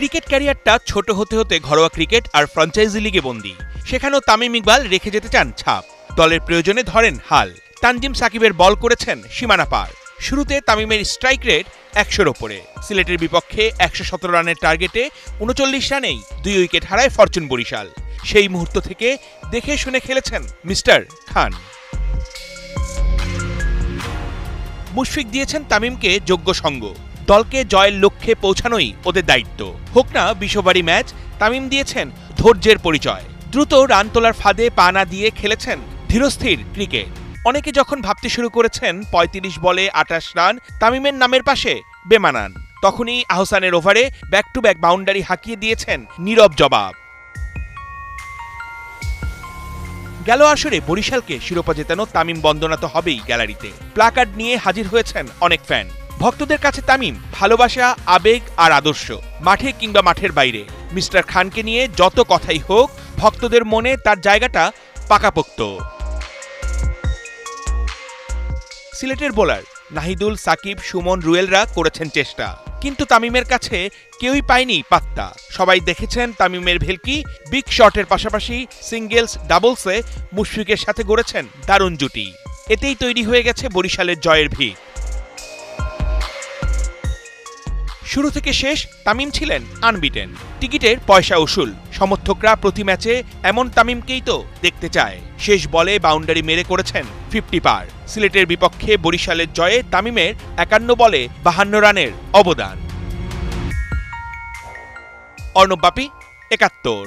Cricket ক্যারিয়ারটা ছোট হতে হতে ঘরোয়া ক্রিকেট আর ফ্র্যাঞ্চাইজি লিগে বন্দী। সেখানেও তামিম ইকবাল রেখে যেতে চান ছাপ। দলের প্রয়োজনে ধরেন হাল। তানজিম সাকিবের বল করেছেন সীমানা পার। শুরুতে তামিমের স্ট্রাইক রেট ১০০-র ওপরে। সিলেটের বিপক্ষে ১১৭ রানের টার্গেটে ৩৯ রানেই ২ উইকেট হারায় ফরচুন বরিশাল। সেই মুহূর্ত থেকে দেখে শুনে খেলেছেন মিস্টার খান। মুশফিক দিয়েছেন তামিমকে যোগ্য সঙ্গ। দলকে জয়ের লক্ষ্যে পৌঁছানোই ওদের দায়িত্ব। হোক না বিশ্ববাড়ি ম্যাচ, তামিম দিয়েছেন ধৈর্যের পরিচয়। দ্রুত রান তোলার ফাঁদে পা না দিয়ে খেলেছেন ধীরস্থির ক্রিকেট। অনেকে যখন ভাবতে শুরু করেছেন ৩৫ বলে ২৮ রান তামিমের নামের পাশে বেমানান, তখনই আহসানের ওভারে ব্যাক টু ব্যাক বাউন্ডারি হাঁকিয়ে দিয়েছেন নীরব জবাব। গেল আসরে বরিশালকে শিরোপা জেতানো তামিম বন্দনা তো হবেই গ্যালারিতে। প্লাকার্ড নিয়ে হাজির হয়েছেন অনেক ফ্যান। ভক্তদের কাছে তামিম ভালোবাসা, আবেগ আর আদর্শ, মাঠে কিংবা মাঠের বাইরে। মিস্টার খানকে নিয়ে যত কথাই হোক, ভক্তদের মনে তার জায়গাটা পাকাপোক্ত। সিলেটের বোলার নাহিদুল, সাকিব, সুমন, রুয়েলরা করেছেন চেষ্টা, কিন্তু তামিমের কাছে কেউই পায়নি পাত্তা। সবাই দেখেছেন তামিমের ভেলকি। বিগ শটের পাশাপাশি সিঙ্গেলস, ডাবলসে মুশফিকের সাথে গড়েছেন দারুণ জুটি। এতেই তৈরি হয়ে গেছে বরিশালের জয়ের ভিত। শুরু থেকে শেষ তামিম ছিলেন আনবিটেন। টিকিটের পয়সা উসুল। সমর্থকরা প্রতি ম্যাচে এমন তামিমকেই তো দেখতে চায়। শেষ বলে বাউন্ডারি মেরে করেছেন 50 পার। সিলেটের বিপক্ষে বরিশালের জয়ে তামিমের ৫১ বলে ৫২ রানের অবদান। অর্ণব বাপি, ৭১।